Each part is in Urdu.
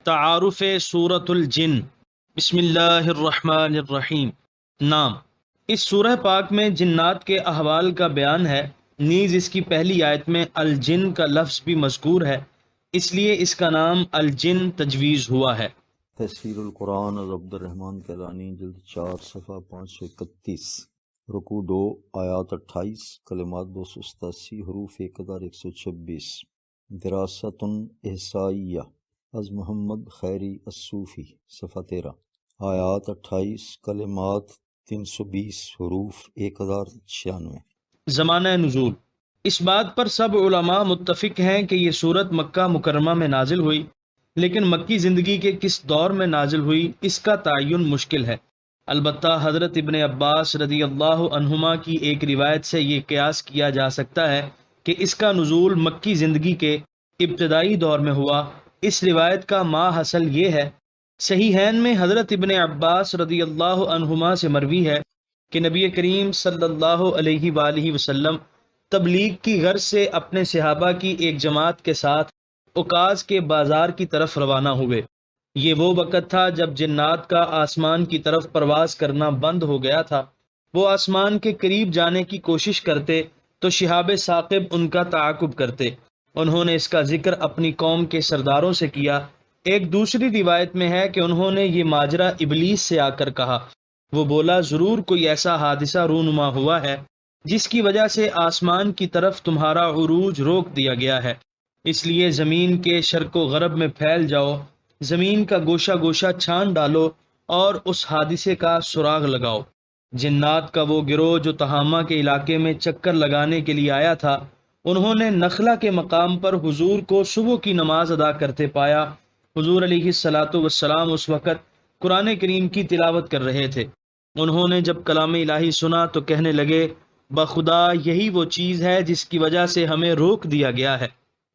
تعارف سورۃ الجن۔ بسم اللہ الرحمن الرحیم۔ نام: اس سورہ پاک میں جنات کے احوال کا بیان ہے، نیز اس کی پہلی آیت میں الجن کا لفظ بھی مذکور ہے، اس لیے اس کا نام الجن تجویز ہوا ہے۔ تفسیر القرآن از عبد الرحمن کیلانی، جلد 4 صفحہ 531، رکوع 2 آیات 28، کلمات 287، حروف 1126۔ دراست احصائیہ از محمد خیری الصوفی، صفحہ 13، آیات 28، کلمات 320، حروف 1096۔ زمانہ نزول: اس بات پر سب علماء متفق ہیں کہ یہ سورت مکہ مکرمہ میں نازل ہوئی، لیکن مکی زندگی کے کس دور میں نازل ہوئی اس کا تعین مشکل ہے۔ البتہ حضرت ابن عباس رضی اللہ عنہما کی ایک روایت سے یہ قیاس کیا جا سکتا ہے کہ اس کا نزول مکی زندگی کے ابتدائی دور میں ہوا۔ اس روایت کا ماحصل یہ ہے، صحیحین میں حضرت ابن عباس رضی اللہ عنہما سے مروی ہے کہ نبی کریم صلی اللہ علیہ وآلہ وسلم تبلیغ کی غرض سے اپنے صحابہ کی ایک جماعت کے ساتھ عکاظ کے بازار کی طرف روانہ ہوئے۔ یہ وہ وقت تھا جب جنات کا آسمان کی طرف پرواز کرنا بند ہو گیا تھا۔ وہ آسمان کے قریب جانے کی کوشش کرتے تو شہاب ثاقب ان کا تعاقب کرتے۔ انہوں نے اس کا ذکر اپنی قوم کے سرداروں سے کیا۔ ایک دوسری روایت میں ہے کہ انہوں نے یہ ماجرا ابلیس سے آ کر کہا۔ وہ بولا، ضرور کوئی ایسا حادثہ رونما ہوا ہے جس کی وجہ سے آسمان کی طرف تمہارا عروج روک دیا گیا ہے، اس لیے زمین کے شرق و غرب میں پھیل جاؤ، زمین کا گوشہ گوشہ چھان ڈالو اور اس حادثے کا سراغ لگاؤ۔ جنات کا وہ گروہ جو تہامہ کے علاقے میں چکر لگانے کے لیے آیا تھا، انہوں نے نخلا کے مقام پر حضور کو صبح کی نماز ادا کرتے پایا۔ حضور علیہ الصلاۃ والسلام اس وقت قرآن کریم کی تلاوت کر رہے تھے۔ انہوں نے جب کلام الہی سنا تو کہنے لگے، بخدا یہی وہ چیز ہے جس کی وجہ سے ہمیں روک دیا گیا ہے۔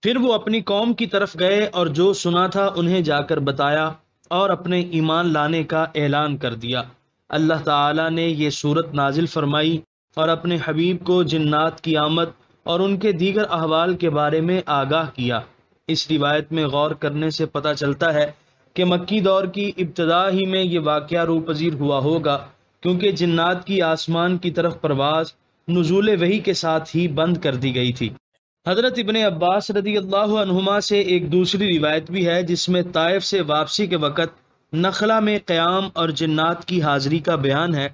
پھر وہ اپنی قوم کی طرف گئے اور جو سنا تھا انہیں جا کر بتایا اور اپنے ایمان لانے کا اعلان کر دیا۔ اللہ تعالیٰ نے یہ سورت نازل فرمائی اور اپنے حبیب کو جنات کی آمد اور ان کے دیگر احوال کے بارے میں آگاہ کیا۔ اس روایت میں غور کرنے سے پتہ چلتا ہے کہ مکی دور کی ابتدا ہی میں یہ واقعہ روپذیر ہوا ہوگا، کیونکہ جنات کی آسمان کی طرف پرواز نزول وحی کے ساتھ ہی بند کر دی گئی تھی۔ حضرت ابن عباس رضی اللہ عنہما سے ایک دوسری روایت بھی ہے جس میں طائف سے واپسی کے وقت نخلا میں قیام اور جنات کی حاضری کا بیان ہے۔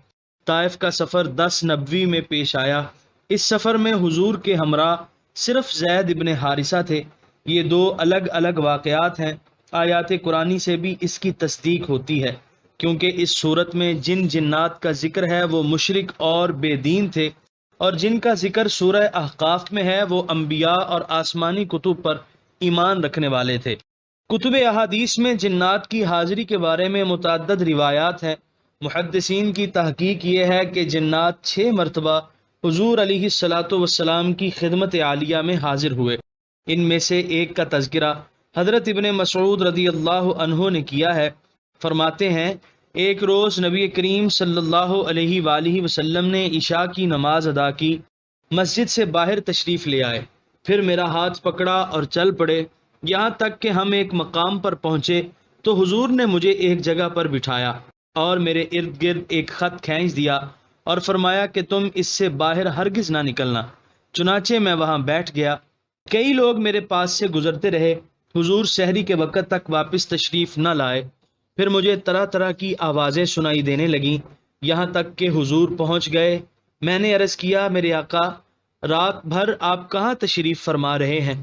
طائف کا سفر 10 نبوی میں پیش آیا۔ اس سفر میں حضور کے ہمراہ صرف زید ابن حارثہ تھے۔ یہ دو الگ الگ واقعات ہیں۔ آیات قرآنی سے بھی اس کی تصدیق ہوتی ہے، کیونکہ اس صورت میں جن جنات کا ذکر ہے وہ مشرک اور بے دین تھے، اور جن کا ذکر سورہ احقاف میں ہے وہ انبیاء اور آسمانی کتب پر ایمان رکھنے والے تھے۔ کتب احادیث میں جنات کی حاضری کے بارے میں متعدد روایات ہیں۔ محدثین کی تحقیق یہ ہے کہ جنات 6 مرتبہ حضور علیہ الصلاۃ والسلام کی خدمت عالیہ میں حاضر ہوئے۔ ان میں سے ایک کا تذکرہ حضرت ابن مسعود رضی اللہ عنہ نے کیا ہے۔ فرماتے ہیں، ایک روز نبی کریم صلی اللہ علیہ وآلہ وسلم نے عشاء کی نماز ادا کی، مسجد سے باہر تشریف لے آئے، پھر میرا ہاتھ پکڑا اور چل پڑے، یہاں تک کہ ہم ایک مقام پر پہنچے تو حضور نے مجھے ایک جگہ پر بٹھایا اور میرے ارد گرد ایک خط کھینچ دیا اور فرمایا کہ تم اس سے باہر ہرگز نہ نکلنا۔ چنانچہ میں وہاں بیٹھ گیا۔ کئی لوگ میرے پاس سے گزرتے رہے۔ حضور سحری کے وقت تک واپس تشریف نہ لائے۔ پھر مجھے طرح طرح کی آوازیں سنائی دینے لگیں، یہاں تک کہ حضور پہنچ گئے۔ میں نے عرض کیا، میرے آقا، رات بھر آپ کہاں تشریف فرما رہے ہیں؟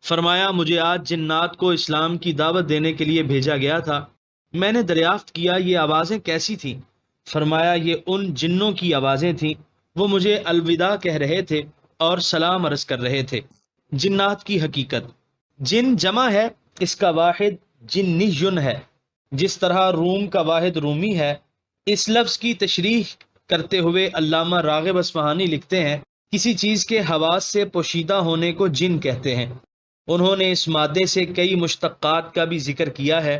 فرمایا، مجھے آج جنات کو اسلام کی دعوت دینے کے لیے بھیجا گیا تھا۔ میں نے دریافت کیا، یہ آوازیں کیسی تھیں؟ فرمایا، یہ ان جنوں کی آوازیں تھیں، وہ مجھے الوداع کہہ رہے تھے اور سلام عرض کر رہے تھے۔ جنات کی حقیقت: جن جمع ہے، اس کا واحد جنیٌ ہے، جس طرح روم کا واحد رومی ہے۔ اس لفظ کی تشریح کرتے ہوئے علامہ راغب اصفہانی لکھتے ہیں، کسی چیز کے حواس سے پوشیدہ ہونے کو جن کہتے ہیں۔ انہوں نے اس مادے سے کئی مشتقات کا بھی ذکر کیا ہے،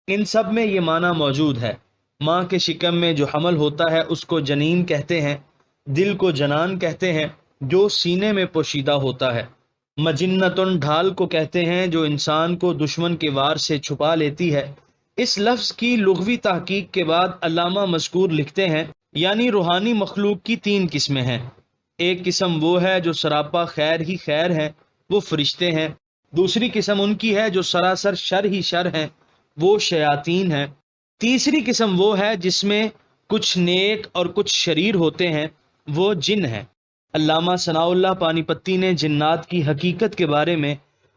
ان سب میں یہ معنی موجود ہے۔ ماں کے شکم میں جو حمل ہوتا ہے اس کو جنین کہتے ہیں، دل کو جنان کہتے ہیں جو سینے میں پوشیدہ ہوتا ہے۔ مجنتن ڈھال کو کہتے ہیں جو انسان کو دشمن کے وار سے چھپا لیتی ہے۔ اس لفظ کی لغوی تحقیق کے بعد علامہ مذکور لکھتے ہیں یعنی روحانی مخلوق کی 3 قسمیں ہیں۔ ایک قسم وہ ہے جو سراپا خیر ہی خیر ہے، وہ فرشتے ہیں۔ دوسری قسم ان کی ہے جو سراسر شر ہی شر ہیں، وہ شیاطین ہیں۔ تیسری قسم وہ ہے جس میں کچھ نیک اور کچھ شریر ہوتے ہیں، وہ جن ہیں۔ علامہ ثناء اللہ پانی پتی نے جنات کی حقیقت کے بارے میں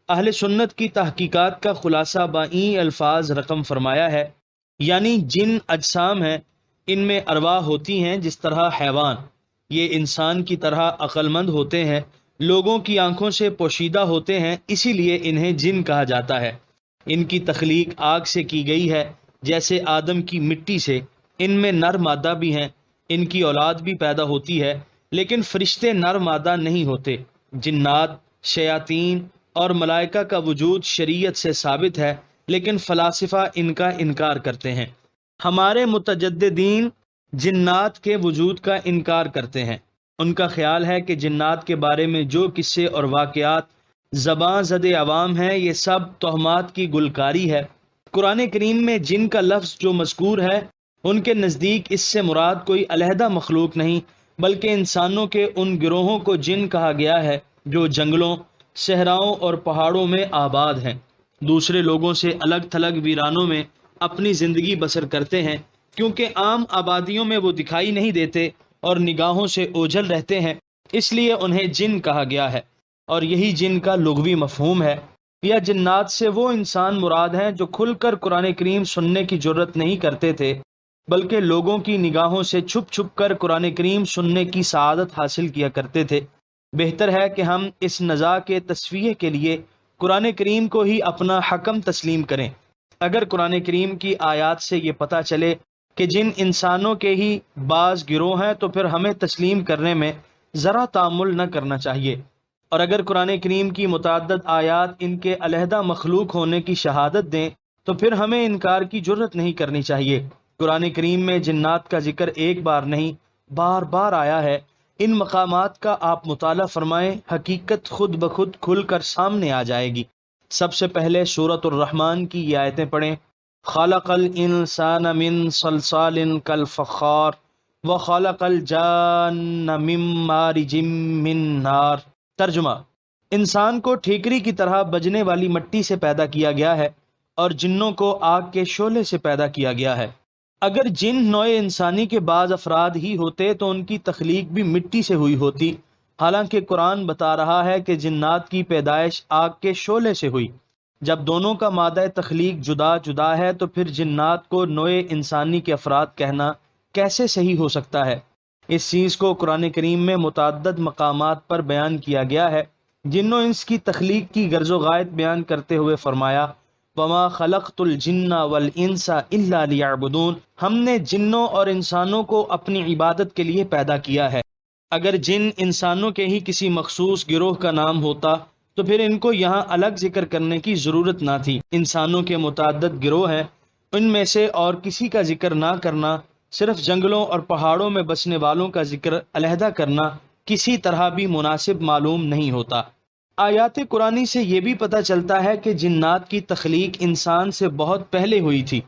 اہل سنت کی تحقیقات کا خلاصہ بائیں الفاظ رقم فرمایا ہے، یعنی جن اجسام ہیں، ان میں ارواح ہوتی ہیں جس طرح حیوان، یہ انسان کی طرح عقل مند ہوتے ہیں، لوگوں کی آنکھوں سے پوشیدہ ہوتے ہیں، اسی لیے انہیں جن کہا جاتا ہے۔ ان کی تخلیق آگ سے کی گئی ہے جیسے آدم کی مٹی سے، ان میں نر مادہ بھی ہیں، ان کی اولاد بھی پیدا ہوتی ہے، لیکن فرشتے نر مادہ نہیں ہوتے۔ جنات، شیاطین اور ملائکہ کا وجود شریعت سے ثابت ہے، لیکن فلاسفہ ان کا انکار کرتے ہیں۔ ہمارے متجددین جنات کے وجود کا انکار کرتے ہیں۔ ان کا خیال ہے کہ جنات کے بارے میں جو قصے اور واقعات زباں زد عوام ہیں، یہ سب توہمات کی گلکاری ہے۔ قرآن کریم میں جن کا لفظ جو مذکور ہے، ان کے نزدیک اس سے مراد کوئی علیحدہ مخلوق نہیں، بلکہ انسانوں کے ان گروہوں کو جن کہا گیا ہے جو جنگلوں، صحراؤں اور پہاڑوں میں آباد ہیں، دوسرے لوگوں سے الگ تھلگ ویرانوں میں اپنی زندگی بسر کرتے ہیں، کیونکہ عام آبادیوں میں وہ دکھائی نہیں دیتے اور نگاہوں سے اوجھل رہتے ہیں، اس لیے انہیں جن کہا گیا ہے، اور یہی جن کا لغوی مفہوم ہے۔ یا جنات سے وہ انسان مراد ہیں جو کھل کر قرآن کریم سننے کی جرت نہیں کرتے تھے، بلکہ لوگوں کی نگاہوں سے چھپ چھپ کر قرآن کریم سننے کی سعادت حاصل کیا کرتے تھے۔ بہتر ہے کہ ہم اس نزاع کے تصفیہ کے لیے قرآن کریم کو ہی اپنا حکم تسلیم کریں۔ اگر قرآن کریم کی آیات سے یہ پتہ چلے کہ جن انسانوں کے ہی بعض گروہ ہیں، تو پھر ہمیں تسلیم کرنے میں ذرا تامل نہ کرنا چاہیے، اور اگر قرآن کریم کی متعدد آیات ان کے علیحدہ مخلوق ہونے کی شہادت دیں تو پھر ہمیں انکار کی جرت نہیں کرنی چاہیے۔ قرآن کریم میں جنات کا ذکر ایک بار نہیں، بار بار آیا ہے۔ ان مقامات کا آپ مطالعہ فرمائیں، حقیقت خود بخود کھل کر سامنے آ جائے گی۔ سب سے پہلے سورۃ الرحمن کی یہ آیتیں پڑھیں۔ خلق الانسان من صلصال کالفخار وخلق الجان من مارج من نار۔ ترجمہ: انسان کو ٹھیکری کی طرح بجنے والی مٹی سے پیدا کیا گیا ہے اور جنوں کو آگ کے شعلے سے پیدا کیا گیا ہے۔ اگر جن نوع انسانی کے بعض افراد ہی ہوتے تو ان کی تخلیق بھی مٹی سے ہوئی ہوتی، حالانکہ قرآن بتا رہا ہے کہ جنات کی پیدائش آگ کے شعلے سے ہوئی۔ جب دونوں کا مادہ تخلیق جدا جدا ہے تو پھر جنات کو نوع انسانی کے افراد کہنا کیسے صحیح ہو سکتا ہے؟ اس چیز کو قرآن کریم میں متعدد مقامات پر بیان کیا گیا ہے۔ جن و انس کی تخلیق کی غرض و غایت بیان کرتے ہوئے فرمایا، وَمَا خَلَقْتُ الْجِنَّ وَالْإِنسَ إِلَّا لِيَعْبُدُونَ۔ ہم نے جنوں اور انسانوں کو اپنی عبادت کے لیے پیدا کیا ہے۔ اگر جن انسانوں کے ہی کسی مخصوص گروہ کا نام ہوتا تو پھر ان کو یہاں الگ ذکر کرنے کی ضرورت نہ تھی۔ انسانوں کے متعدد گروہ ہیں، ان میں سے اور کسی کا ذکر نہ کرنا، صرف جنگلوں اور پہاڑوں میں بسنے والوں کا ذکر علیحدہ کرنا کسی طرح بھی مناسب معلوم نہیں ہوتا۔ آیات قرآنی سے یہ بھی پتہ چلتا ہے کہ جنات کی تخلیق انسان سے بہت پہلے ہوئی تھی۔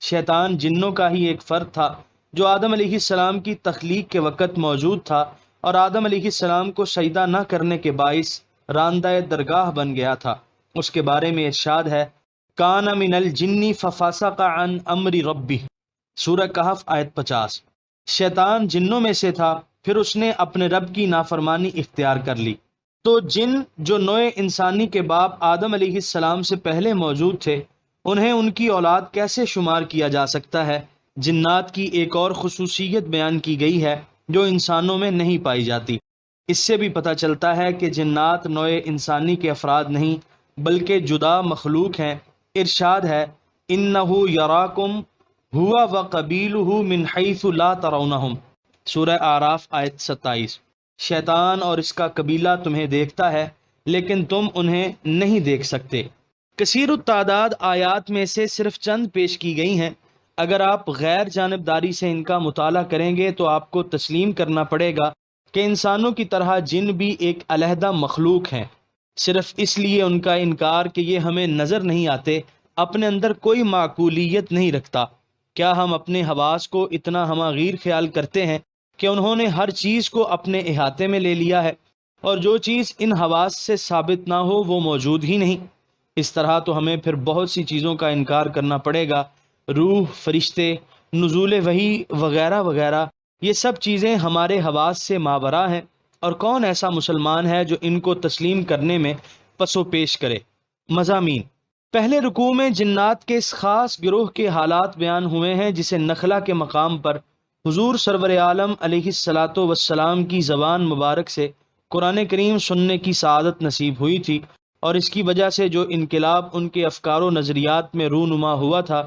شیطان جنوں کا ہی ایک فرد تھا جو آدم علیہ السلام کی تخلیق کے وقت موجود تھا اور آدم علیہ السلام کو سجدہ نہ کرنے کے باعث راندہ درگاہ بن گیا تھا۔ اس کے بارے میں ارشاد ہے، کان من الجن ففسق عن امر ربہ، سورہ کہف آیت 50۔ شیطان جنوں میں سے تھا، پھر اس نے اپنے رب کی نافرمانی اختیار کر لی۔ تو جن جو نوع انسانی کے باپ آدم علیہ السلام سے پہلے موجود تھے، انہیں ان کی اولاد کیسے شمار کیا جا سکتا ہے؟ جنات کی ایک اور خصوصیت بیان کی گئی ہے جو انسانوں میں نہیں پائی جاتی۔ اس سے بھی پتہ چلتا ہے کہ جنات نوع انسانی کے افراد نہیں بلکہ جدا مخلوق ہیں۔ ارشاد ہے، اِنَّهُ يَرَاكُمْ هُوَ وَقَبِيلُهُ مِنْ حَيْثُ لَا تَرَوْنَهُمْ، سورہ اعراف آیت 27۔ شیطان اور اس کا قبیلہ تمہیں دیکھتا ہے لیکن تم انہیں نہیں دیکھ سکتے۔ کثیر التعداد آیات میں سے صرف چند پیش کی گئی ہیں۔ اگر آپ غیر جانبداری سے ان کا مطالعہ کریں گے تو آپ کو تسلیم کرنا پڑے گا کہ انسانوں کی طرح جن بھی ایک علیحدہ مخلوق ہیں۔ صرف اس لیے ان کا انکار کہ یہ ہمیں نظر نہیں آتے اپنے اندر کوئی معقولیت نہیں رکھتا۔ کیا ہم اپنے حواس کو اتنا ہماغیر خیال کرتے ہیں کہ انہوں نے ہر چیز کو اپنے احاطے میں لے لیا ہے، اور جو چیز ان حواس سے ثابت نہ ہو وہ موجود ہی نہیں؟ اس طرح تو ہمیں پھر بہت سی چیزوں کا انکار کرنا پڑے گا۔ روح، فرشتے، نزول وحی وغیرہ وغیرہ، یہ سب چیزیں ہمارے حواس سے ماورا ہیں، اور کون ایسا مسلمان ہے جو ان کو تسلیم کرنے میں پس و پیش کرے؟ مضامین: پہلے رکوع میں جنات کے اس خاص گروہ کے حالات بیان ہوئے ہیں جسے نخلا کے مقام پر حضور سرور عالم علیہ الصلاۃ والسلام کی زبان مبارک سے قرآن کریم سننے کی سعادت نصیب ہوئی تھی، اور اس کی وجہ سے جو انقلاب ان کے افکار و نظریات میں رونما ہوا تھا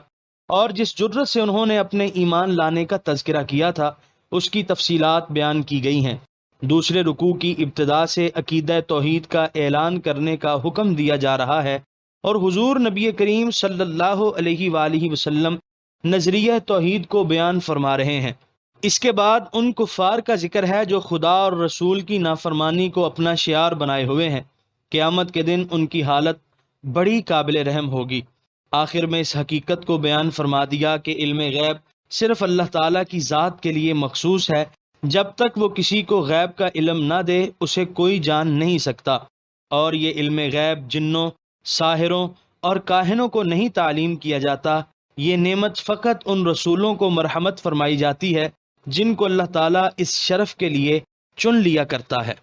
اور جس جرأت سے انہوں نے اپنے ایمان لانے کا تذکرہ کیا تھا، اس کی تفصیلات بیان کی گئی ہیں۔ دوسرے رکوع کی ابتدا سے عقیدہ توحید کا اعلان کرنے کا حکم دیا جا رہا ہے، اور حضور نبی کریم صلی اللہ علیہ وآلہ وسلم نظریہ توحید کو بیان فرما رہے ہیں۔ اس کے بعد ان کفار کا ذکر ہے جو خدا اور رسول کی نافرمانی کو اپنا شعار بنائے ہوئے ہیں۔ قیامت کے دن ان کی حالت بڑی قابل رحم ہوگی۔ آخر میں اس حقیقت کو بیان فرما دیا کہ علم غیب صرف اللہ تعالیٰ کی ذات کے لیے مخصوص ہے۔ جب تک وہ کسی کو غیب کا علم نہ دے اسے کوئی جان نہیں سکتا، اور یہ علم غیب جنوں، ساحروں اور کاہنوں کو نہیں تعلیم کیا جاتا۔ یہ نعمت فقط ان رسولوں کو مرحمت فرمائی جاتی ہے جن کو اللہ تعالیٰ اس شرف کے لیے چن لیا کرتا ہے۔